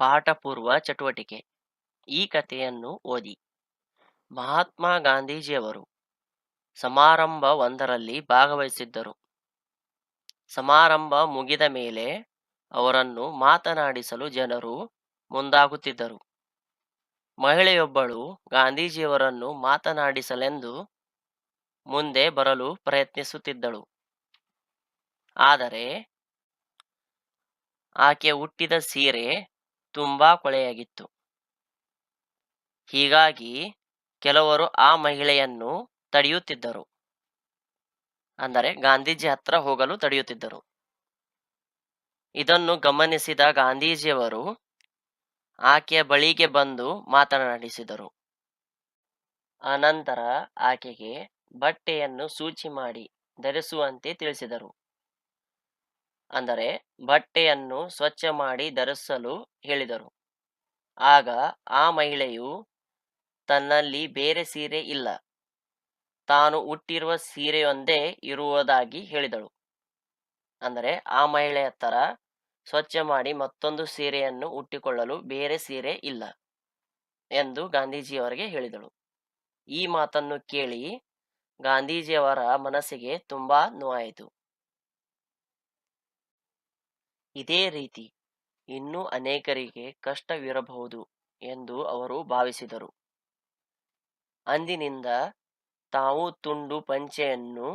ಪಾಠಪೂರ್ವ ಚಟುವಟಿಕೆ. ಈ ಕಥೆಯನ್ನು ಓದಿ. ಮಹಾತ್ಮ ಗಾಂಧೀಜಿಯವರು ಸಮಾರಂಭವೊಂದರಲ್ಲಿ ಭಾಗವಹಿಸಿದ್ದರು. ಸಮಾರಂಭ ಮುಗಿದ ಮೇಲೆ ಅವರನ್ನು ಮಾತನಾಡಿಸಲು ಜನರು ಮುಂದಾಗುತ್ತಿದ್ದರು. ಮಹಿಳೆಯೊಬ್ಬಳು ಗಾಂಧೀಜಿಯವರನ್ನು ಮಾತನಾಡಿಸಲೆಂದು ಮುಂದೆ ಬರಲು ಪ್ರಯತ್ನಿಸುತ್ತಿದ್ದಳು. ಆದರೆ ಆಕೆ ಉಟ್ಟಿದ್ದ ಸೀರೆ ತುಂಬಾ ಕೊಳೆಯಾಗಿತ್ತು. ಹೀಗಾಗಿ ಕೆಲವರು ಆ ಮಹಿಳೆಯನ್ನು ತಡೆಯುತ್ತಿದ್ದರು. ಅಂದರೆ ಗಾಂಧೀಜಿ ಹತ್ರ ಹೋಗಲು ತಡೆಯುತ್ತಿದ್ದರು. ಇದನ್ನು ಗಮನಿಸಿದ ಗಾಂಧೀಜಿಯವರು ಆಕೆಯ ಬಳಿಗೆ ಬಂದು ಮಾತನಾಡಿಸಿದರು. ಅನಂತರ ಆಕೆಗೆ ಬಟ್ಟೆಯನ್ನು ಶುಚಿ ಮಾಡಿ ಧರಿಸುವಂತೆ ತಿಳಿಸಿದರು. ಅಂದರೆ ಬಟ್ಟೆಯನ್ನು ಸ್ವಚ್ಛ ಮಾಡಿ ಧರಿಸಲು ಹೇಳಿದರು. ಆಗ ಆ ಮಹಿಳೆಯು ತನ್ನಲ್ಲಿ ಬೇರೆ ಸೀರೆ ಇಲ್ಲ, ತಾನು ಉಟ್ಟಿರುವ ಸೀರೆಯೊಂದೇ ಇರುವುದಾಗಿ ಹೇಳಿದಳು. ಅಂದರೆ ಆ ಮಹಿಳೆಯ ಹತ್ತಿರ ಸ್ವಚ್ಛ ಮಾಡಿ ಮತ್ತೊಂದು ಸೀರೆಯನ್ನು ಉಟ್ಟಿಕೊಳ್ಳಲು ಬೇರೆ ಸೀರೆ ಇಲ್ಲ ಎಂದು ಗಾಂಧೀಜಿಯವರಿಗೆ ಹೇಳಿದಳು. ಈ ಮಾತನ್ನು ಕೇಳಿ ಗಾಂಧೀಜಿಯವರ ಮನಸ್ಸಿಗೆ ತುಂಬಾ ನೋವಾಯಿತು. ಇದೇ ರೀತಿ ಇನ್ನೂ ಅನೇಕರಿಗೆ ಕಷ್ಟವಿರಬಹುದು ಎಂದು ಅವರು ಭಾವಿಸಿದರು. ಅಂದಿನಿಂದ ತಾವು ತುಂಡು ಪಂಚೆಯನ್ನು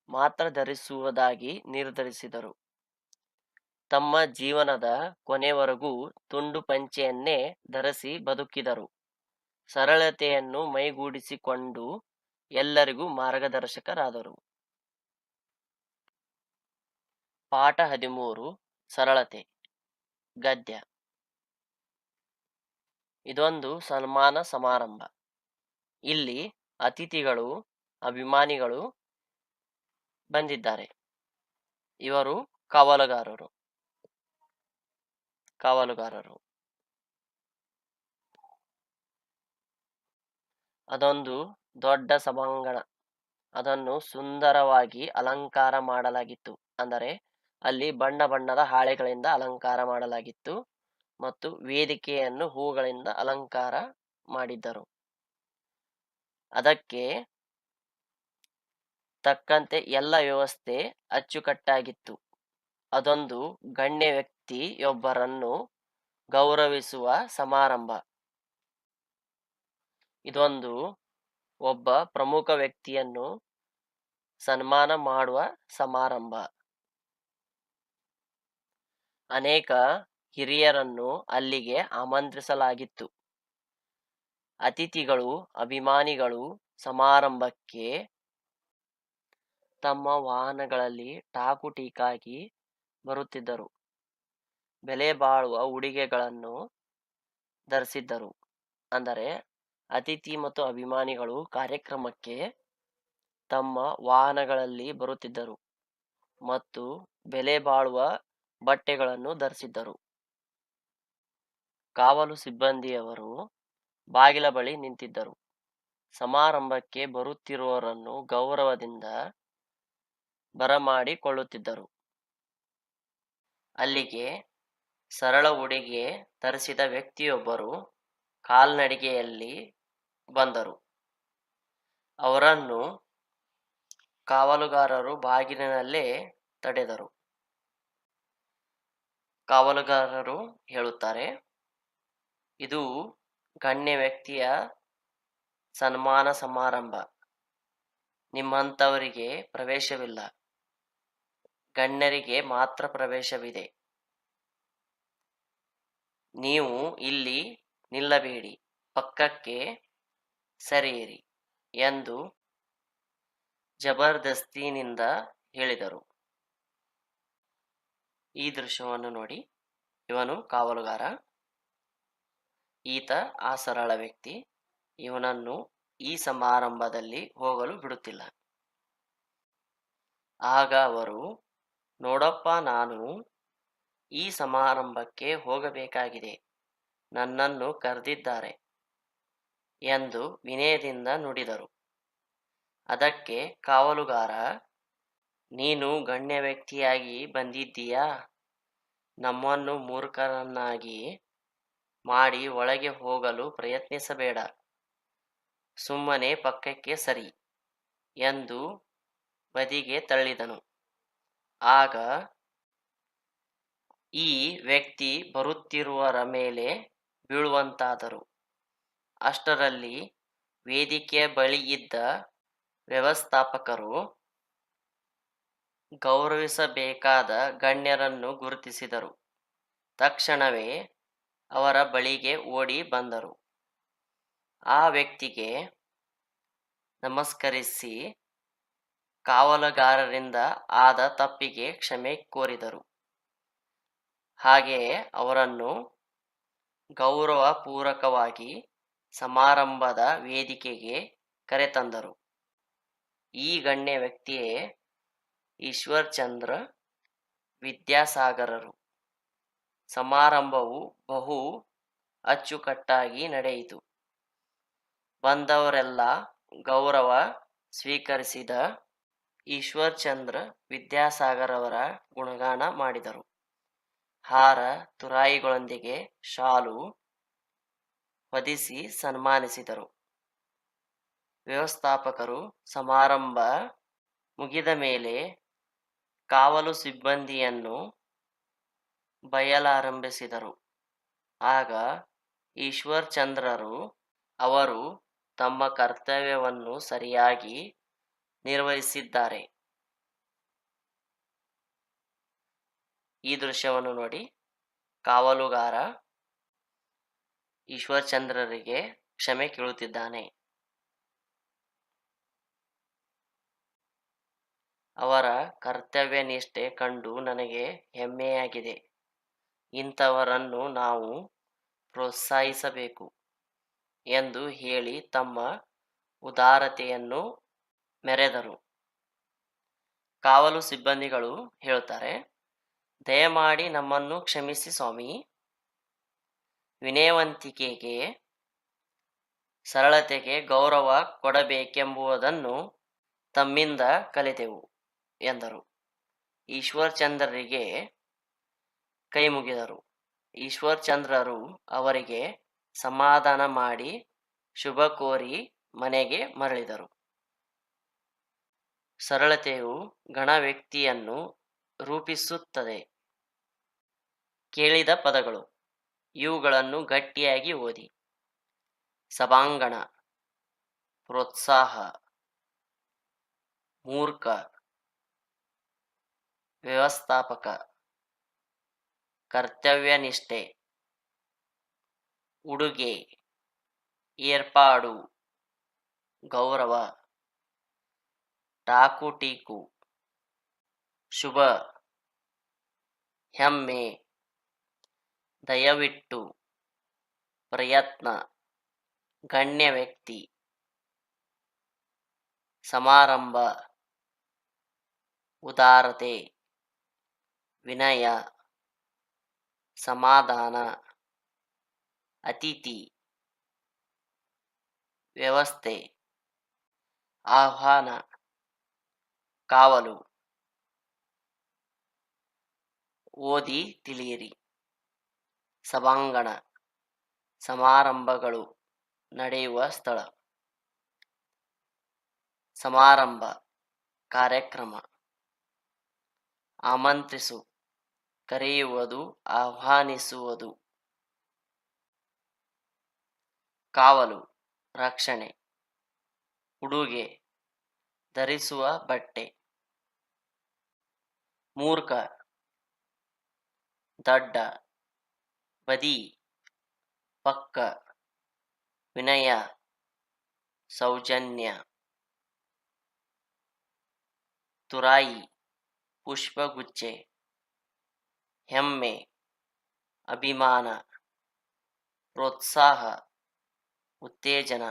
ಮಾತ್ರ ಧರಿಸುವುದಾಗಿ ನಿರ್ಧರಿಸಿದರು. ತಮ್ಮ ಜೀವನದ ಕೊನೆವರೆಗೂ ತುಂಡು ಪಂಚೆಯನ್ನೇ ಧರಿಸಿ ಬದುಕಿದರು. ಸರಳತೆಯನ್ನು ಮೈಗೂಡಿಸಿಕೊಂಡು ಎಲ್ಲರಿಗೂ ಮಾರ್ಗದರ್ಶಕರಾದರು. ಪಾಠ 13 ಸರಳತೆ. ಗದ್ಯ. ಇದೊಂದು ಸನ್ಮಾನ ಸಮಾರಂಭ. ಇಲ್ಲಿ ಅತಿಥಿಗಳು, ಅಭಿಮಾನಿಗಳು ಬಂದಿದ್ದಾರೆ. ಇವರು ಕಾವಲುಗಾರರು. ಅದೊಂದು ದೊಡ್ಡ ಸಭಾಂಗಣ. ಅದನ್ನು ಸುಂದರವಾಗಿ ಅಲಂಕಾರ ಮಾಡಲಾಗಿತ್ತು. ಅಂದರೆ ಅಲ್ಲಿ ಬಣ್ಣ ಬಣ್ಣದ ಹಾಳೆಗಳಿಂದ ಅಲಂಕಾರ ಮಾಡಲಾಗಿತ್ತು ಮತ್ತು ವೇದಿಕೆಯನ್ನು ಹೂಗಳಿಂದ ಅಲಂಕಾರ ಮಾಡಿದ್ದರು. ಅದಕ್ಕೆ ತಕ್ಕಂತೆ ಎಲ್ಲ ವ್ಯವಸ್ಥೆ ಅಚ್ಚುಕಟ್ಟಾಗಿತ್ತು. ಅದೊಂದು ಗಣ್ಯ ವ್ಯಕ್ತಿಯೊಬ್ಬರನ್ನು ಗೌರವಿಸುವ ಸಮಾರಂಭ. ಇದೊಂದು ಒಬ್ಬ ಪ್ರಮುಖ ವ್ಯಕ್ತಿಯನ್ನು ಸನ್ಮಾನ ಮಾಡುವ ಸಮಾರಂಭ. ಅನೇಕ ಹಿರಿಯರನ್ನು ಅಲ್ಲಿಗೆ ಆಮಂತ್ರಿಸಲಾಗಿತ್ತು. ಅತಿಥಿಗಳು, ಅಭಿಮಾನಿಗಳು ಸಮಾರಂಭಕ್ಕೆ ತಮ್ಮ ವಾಹನಗಳಲ್ಲಿ ಟಾಕುಟೀಕಾಗಿ ಬರುತ್ತಿದ್ದರು. ಬೆಲೆ ಬಾಳುವ ಉಡುಗೆಗಳನ್ನು ಧರಿಸಿದ್ದರು. ಅಂದರೆ ಅತಿಥಿ ಮತ್ತು ಅಭಿಮಾನಿಗಳು ಕಾರ್ಯಕ್ರಮಕ್ಕೆ ತಮ್ಮ ವಾಹನಗಳಲ್ಲಿ ಬರುತ್ತಿದ್ದರು ಮತ್ತು ಬೆಲೆ ಬಾಳುವ ಬಟ್ಟೆಗಳನ್ನು ಧರಿಸಿದ್ದರು. ಕಾವಲು ಸಿಬ್ಬಂದಿಯವರು ಬಾಗಿಲ ಬಳಿ ನಿಂತಿದ್ದರು. ಸಮಾರಂಭಕ್ಕೆ ಬರುತ್ತಿರುವವರನ್ನು ಗೌರವದಿಂದ ಬರಮಾಡಿಕೊಳ್ಳುತ್ತಿದ್ದರು. ಅಲ್ಲಿಗೆ ಸರಳ ಉಡುಗೆ ಧರಿಸಿದ ವ್ಯಕ್ತಿಯೊಬ್ಬರು ಕಾಲ್ನಡಿಗೆಯಲ್ಲಿ ಬಂದರು. ಅವರನ್ನು ಕಾವಲುಗಾರರು ಬಾಗಿಲಿನಲ್ಲೇ ತಡೆದರು. ಕಾವಲುಗಾರರು ಹೇಳುತ್ತಾರೆ, ಇದು ಗಣ್ಯ ವ್ಯಕ್ತಿಯ ಸನ್ಮಾನ ಸಮಾರಂಭ. ನಿಮ್ಮಂಥವರಿಗೆ ಪ್ರವೇಶವಿಲ್ಲ. ಗಣ್ಯರಿಗೆ ಮಾತ್ರ ಪ್ರವೇಶವಿದೆ. ನೀವು ಇಲ್ಲಿ ನಿಲ್ಲಬೇಡಿ, ಪಕ್ಕಕ್ಕೆ ಸರಿಯಿರಿ ಎಂದು ಜಬರ್ದಸ್ತಿನಿಂದ ಹೇಳಿದರು. ಈ ದೃಶ್ಯವನ್ನು ನೋಡಿ. ಇವನು ಕಾವಲುಗಾರ. ಈತ ಆ ಸರಳ ವ್ಯಕ್ತಿ. ಇವನನ್ನು ಈ ಸಮಾರಂಭದಲ್ಲಿ ಹೋಗಲು ಬಿಡುತ್ತಿಲ್ಲ. ಆಗ ಅವರು, ನೋಡಪ್ಪ, ನಾನು ಈ ಸಮಾರಂಭಕ್ಕೆ ಹೋಗಬೇಕಾಗಿದೆ, ನನ್ನನ್ನು ಕರೆದಿದ್ದಾರೆ ಎಂದು ವಿನಯದಿಂದ ನುಡಿದರು. ಅದಕ್ಕೆ ಕಾವಲುಗಾರ, ನೀನು ಗಣ್ಯ ವ್ಯಕ್ತಿಯಾಗಿ ಬಂದಿದ್ದೀಯಾ? ನಮ್ಮನ್ನು ಮೂರ್ಖರನ್ನಾಗಿ ಮಾಡಿ ಒಳಗೆ ಹೋಗಲು ಪ್ರಯತ್ನಿಸಬೇಡ, ಸುಮ್ಮನೆ ಪಕ್ಕಕ್ಕೆ ಸರಿ ಎಂದು ಬದಿಗೆ ತಳ್ಳಿದನು. ಆಗ ಈ ವ್ಯಕ್ತಿ ಬರುತ್ತಿರುವವರ ಮೇಲೆ ಬೀಳುವಂತಾದರು. ಅಷ್ಟರಲ್ಲಿ ವೇದಿಕೆಯ ಬಳಿ ಇದ್ದ ವ್ಯವಸ್ಥಾಪಕರು ಗೌರವಿಸಬೇಕಾದ ಗಣ್ಯರನ್ನು ಗುರುತಿಸಿದರು. ತಕ್ಷಣವೇ ಅವರ ಬಳಿಗೆ ಓಡಿ ಬಂದರು. ಆ ವ್ಯಕ್ತಿಗೆ ನಮಸ್ಕರಿಸಿ ಕಾವಲುಗಾರರಿಂದ ಆದ ತಪ್ಪಿಗೆ ಕ್ಷಮೆ ಕೋರಿದರು. ಹಾಗೆಯೇ ಅವರನ್ನು ಗೌರವಪೂರ್ವಕವಾಗಿ ಸಮಾರಂಭದ ವೇದಿಕೆಗೆ ಕರೆತಂದರು. ಈ ಗಣ್ಯ ವ್ಯಕ್ತಿಯೇ ಈಶ್ವರ್ಚಂದ್ರ ವಿದ್ಯಾಸಾಗರರು. ಸಮಾರಂಭವು ಬಹು ಅಚ್ಚುಕಟ್ಟಾಗಿ ನಡೆಯಿತು. ಬಂದವರೆಲ್ಲ ಗೌರವ ಸ್ವೀಕರಿಸಿದ ಈಶ್ವರ್ಚಂದ್ರ ವಿದ್ಯಾಸಾಗರವರ ಗುಣಗಾನ ಮಾಡಿದರು. ಹಾರ ತುರಾಯಿಗಳೊಂದಿಗೆ ಶಾಲು ಹೊದಿಸಿ ಸನ್ಮಾನಿಸಿದರು. ವ್ಯವಸ್ಥಾಪಕರು ಸಮಾರಂಭ ಮುಗಿದ ಮೇಲೆ ಕಾವಲು ಸಿಬ್ಬಂದಿಯನ್ನು ಬಯಲಾರಂಭಿಸಿದರು. ಆಗ ಈಶ್ವರ್ಚಂದ್ರರು ಅವರು ತಮ್ಮ ಕರ್ತವ್ಯವನ್ನು ಸರಿಯಾಗಿ ನಿರ್ವಹಿಸಿದ್ದಾರೆ. ಈ ದೃಶ್ಯವನ್ನು ನೋಡಿ, ಕಾವಲುಗಾರ ಈಶ್ವರ್ಚಂದ್ರರಿಗೆ ಕ್ಷಮೆ ಕೇಳುತ್ತಿದ್ದಾನೆ. ಅವರ ಕರ್ತವ್ಯ ನಿಷ್ಠೆ ಕಂಡು ನನಗೆ ಹೆಮ್ಮೆಯಾಗಿದೆ. ಇಂಥವರನ್ನು ನಾವು ಪ್ರೋತ್ಸಾಹಿಸಬೇಕು ಎಂದು ಹೇಳಿ ತಮ್ಮ ಉದಾರತೆಯನ್ನು ಮೆರೆದರು. ಕಾವಲು ಸಿಬ್ಬಂದಿಗಳು ಹೇಳ್ತಾರೆ, ದಯಮಾಡಿ ನಮ್ಮನ್ನು ಕ್ಷಮಿಸಿ ಸ್ವಾಮಿ. ವಿನಯವಂತಿಕೆಗೆ, ಸರಳತೆಗೆ ಗೌರವ ಕೊಡಬೇಕೆಂಬುದನ್ನು ತಮ್ಮಿಂದ ಕಲಿತೆವು ಎಂದರು. ಈಶ್ವರ್ಚಂದ್ರರಿಗೆ ಕೈ ಮುಗಿದರು. ಈಶ್ವರ್ಚಂದ್ರರು ಅವರಿಗೆ ಸಮಾಧಾನ ಮಾಡಿ ಶುಭ ಕೋರಿ ಮನೆಗೆ ಮರಳಿದರು. ಸರಳತೆಯು ಗಣ ವ್ಯಕ್ತಿಯನ್ನು ರೂಪಿಸುತ್ತದೆ. ಕೇಳಿದ ಪದಗಳು, ಇವುಗಳನ್ನು ಗಟ್ಟಿಯಾಗಿ ಓದಿ. ಸಭಾಂಗಣ, ಪ್ರೋತ್ಸಾಹ, ಮೂರ್ಖ, ವ್ಯವಸ್ಥಾಪಕ, ಕರ್ತವ್ಯನಿಷ್ಠೆ, ಉಡುಗೆ, ಏರ್ಪಾಡು, ಗೌರವ, ಟಾಕುಟೀಕು, ಶುಭ, ಹೆಮ್ಮೆ, ದಯವಿಟ್ಟು, ಪ್ರಯತ್ನ, ಗಣ್ಯ ವ್ಯಕ್ತಿ, ಸಮಾರಂಭ, ಉದಾರತೆ, ವಿನಯ, ಸಮಾಧಾನ, ಅತಿಥಿ, ವ್ಯವಸ್ಥೆ, ಆಹ್ವಾನ, ಕಾವಲು. ಓದಿ ತಿಳಿಯಿರಿ. ಸಭಾಂಗಣ, ಸಮಾರಂಭಗಳು ನಡೆಯುವ ಸ್ಥಳ. ಸಮಾರಂಭ, ಕಾರ್ಯಕ್ರಮ. ಆಮಂತ್ರಿಸು, ಕರೆಯುವುದು, ಆಹ್ವಾನಿಸುವುದು. ಕಾವಲು, ರಕ್ಷಣೆ. ಉಡುಗೆ, ಧರಿಸುವ ಬಟ್ಟೆ. ಮೂರ್ಖ, ದಡ್ಡ, ಬದಿ, ಪಕ್ಕ. ವಿನಯ, ಸೌಜನ್ಯ. ತುರಾಯಿ, ಪುಷ್ಪಗುಚ್ಛೆ. ಹೆಮ್ಮೆ, ಅಭಿಮಾನ. ಪ್ರೋತ್ಸಾಹ, ಉತ್ತೇಜನ.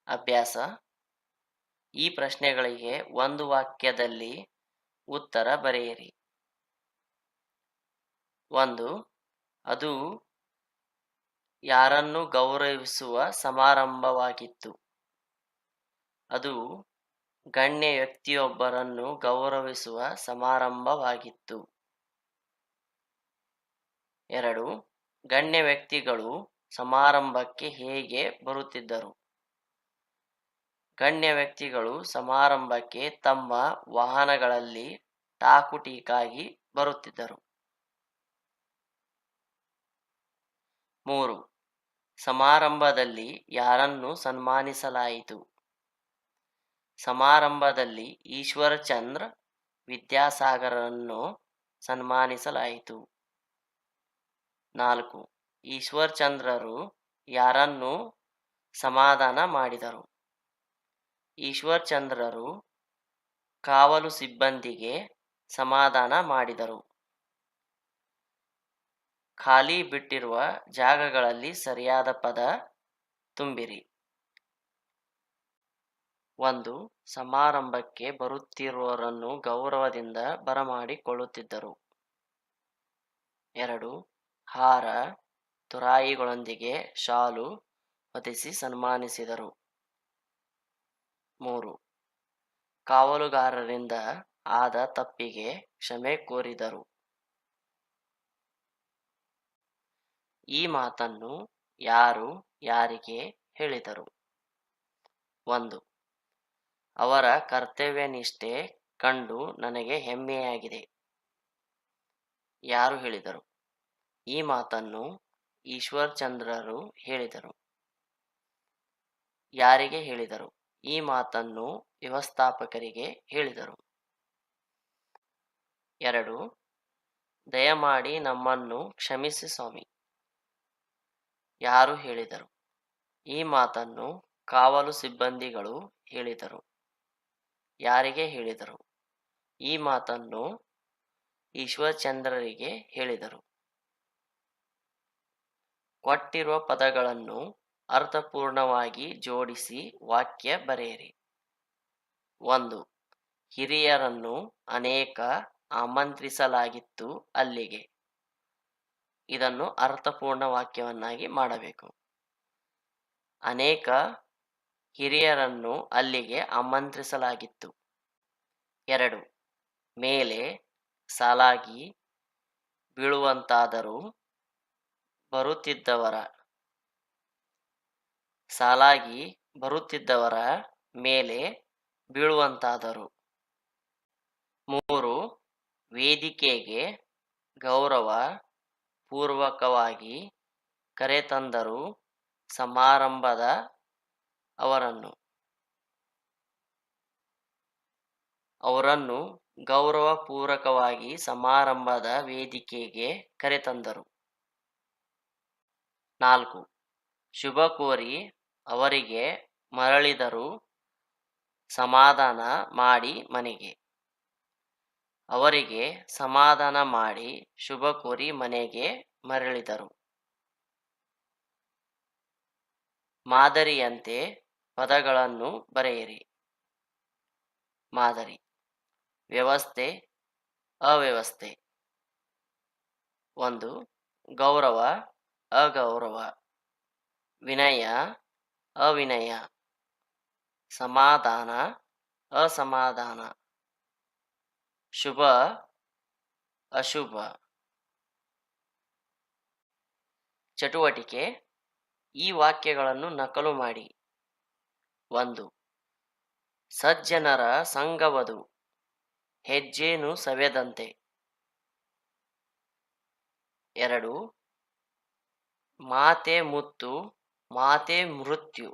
ಅಭ್ಯಾಸ. ಈ ಪ್ರಶ್ನೆಗಳಿಗೆ ಒಂದು ವಾಕ್ಯದಲ್ಲಿ ಉತ್ತರ ಬರೆಯಿರಿ. 1. ಅದು ಯಾರನ್ನು ಗೌರವಿಸುವ ಸಮಾರಂಭವಾಗಿತ್ತು. ಅದು ಗಣ್ಯ ವ್ಯಕ್ತಿಯೊಬ್ಬರನ್ನು ಗೌರವಿಸುವ ಸಮಾರಂಭವಾಗಿತ್ತು. 2. ಗಣ್ಯ ವ್ಯಕ್ತಿಗಳು ಸಮಾರಂಭಕ್ಕೆ ಹೇಗೆ ಬರುತ್ತಿದ್ದರು? ಗಣ್ಯ ವ್ಯಕ್ತಿಗಳು ಸಮಾರಂಭಕ್ಕೆ ತಮ್ಮ ವಾಹನಗಳಲ್ಲಿ ಟಾಕುಟೀಕಾಗಿ ಬರುತ್ತಿದ್ದರು. 3. ಸಮಾರಂಭದಲ್ಲಿ ಯಾರನ್ನು ಸನ್ಮಾನಿಸಲಾಯಿತು? ಸಮಾರಂಭದಲ್ಲಿ ಈಶ್ವರಚಂದ್ರ ವಿದ್ಯಾಸಾಗರರನ್ನು ಸನ್ಮಾನಿಸಲಾಯಿತು. 4. ಈಶ್ವರಚಂದ್ರರು ಯಾರನ್ನು ಸಮಾಧಾನ ಮಾಡಿದರು? ಈಶ್ವರಚಂದ್ರರು ಕಾವಲು ಸಿಬ್ಬಂದಿಗೆ ಸಮಾಧಾನ ಮಾಡಿದರು. ಖಾಲಿ ಬಿಟ್ಟಿರುವ ಜಾಗಗಳಲ್ಲಿ ಸರಿಯಾದ ಪದ ತುಂಬಿರಿ. 1. ಸಮಾರಂಭಕ್ಕೆ ಬರುತ್ತಿರುವವರನ್ನು ಗೌರವದಿಂದ ಬರಮಾಡಿಕೊಳ್ಳುತ್ತಿದ್ದರು. 2. ಹಾರ ತುರಾಯಿಗಳೊಂದಿಗೆ ಶಾಲು ಹೊದಿಸಿ ಸನ್ಮಾನಿಸಿದರು. 3. ಕಾವಲುಗಾರರಿಂದ ಆದ ತಪ್ಪಿಗೆ ಕ್ಷಮೆ ಕೋರಿದರು. ಈ ಮಾತನ್ನು ಯಾರು ಯಾರಿಗೆ ಹೇಳಿದರು? 1. ಅವರ ಕರ್ತವ್ಯನಿಷ್ಠೆ ಕಂಡು ನನಗೆ ಹೆಮ್ಮೆಯಾಗಿದೆ. ಯಾರು ಹೇಳಿದರು? ಈ ಮಾತನ್ನು ಈಶ್ವರಚಂದ್ರರು ಹೇಳಿದರು. ಯಾರಿಗೆ ಹೇಳಿದರು? ಈ ಮಾತನ್ನು ವ್ಯವಸ್ಥಾಪಕರಿಗೆ ಹೇಳಿದರು. 2. ದಯಮಾಡಿ ನಮ್ಮನ್ನು ಕ್ಷಮಿಸಿ ಸ್ವಾಮಿ. ಯಾರು ಹೇಳಿದರು? ಈ ಮಾತನ್ನು ಕಾವಲು ಸಿಬ್ಬಂದಿಗಳು ಹೇಳಿದರು. ಯಾರಿಗೆ ಹೇಳಿದರು? ಈ ಮಾತನ್ನು ಈಶ್ವರಚಂದ್ರರಿಗೆ ಹೇಳಿದರು. ಕೊಟ್ಟಿರುವ ಪದಗಳನ್ನು ಅರ್ಥಪೂರ್ಣವಾಗಿ ಜೋಡಿಸಿ ವಾಕ್ಯ ಬರೆಯಿರಿ. 1. ಹಿರಿಯರನ್ನು ಅನೇಕ ಆಮಂತ್ರಿಸಲಾಗಿತ್ತು ಅಲ್ಲಿಗೆ. ಇದನ್ನು ಅರ್ಥಪೂರ್ಣ ವಾಕ್ಯವನ್ನಾಗಿ ಮಾಡಬೇಕು. ಅನೇಕ ಹಿರಿಯರನ್ನು ಅಲ್ಲಿಗೆ ಆಮಂತ್ರಿಸಲಾಗಿತ್ತು. 2. ಮೇಲೆ ಸಾಲಾಗಿ ಬೀಳುವಂತಾದರೂ ಸಾಲಾಗಿ ಬರುತ್ತಿದ್ದವರ ಮೇಲೆ ಬೀಳುವಂತಾದರು. 3. ವೇದಿಕೆಗೆ ಗೌರವ ಪೂರ್ವಕವಾಗಿ ಕರೆತಂದರು ಸಮಾರಂಭದ ಅವರನ್ನು ಗೌರವಪೂರ್ವಕವಾಗಿ ಸಮಾರಂಭದ ವೇದಿಕೆಗೆ ಕರೆತಂದರು. 4. ಶುಭ ಕೋರಿ ಅವರಿಗೆ ಮರಳಿದರು ಸಮಾಧಾನ ಮಾಡಿ ಮನೆಗೆ. ಅವರಿಗೆ ಸಮಾಧಾನ ಮಾಡಿ ಶುಭ ಕೋರಿ ಮನೆಗೆ ಮರಳಿದರು. ಮಾದರಿಯಂತೆ ಪದಗಳನ್ನು ಬರೆಯಿರಿ. ಮಾದರಿ: ವ್ಯವಸ್ಥೆ, ಅವ್ಯವಸ್ಥೆ. 1. ಗೌರವ, ಅಗೌರವ. ವಿನಯ, ಅವಿನಯ. ಸಮಾಧಾನ, ಅಸಮಾಧಾನ. ಶುಭ, ಅಶುಭ. ಚಟುವಟಿಕೆ: ಈ ವಾಕ್ಯಗಳನ್ನು ನಕಲು ಮಾಡಿ. 1. ಸಜ್ಜನರ ಸಂಗವದು ಹೆಜ್ಜೇನು ಸವೆದಂತೆ. 2. ಮಾತೆ ಮುತ್ತು ಮಾತೆ ಮೃತ್ಯು.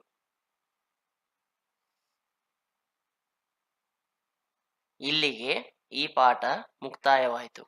ಇಲ್ಲಿಗೆ ಈ ಪಾಠ ಮುಕ್ತಾಯವಾಯಿತು.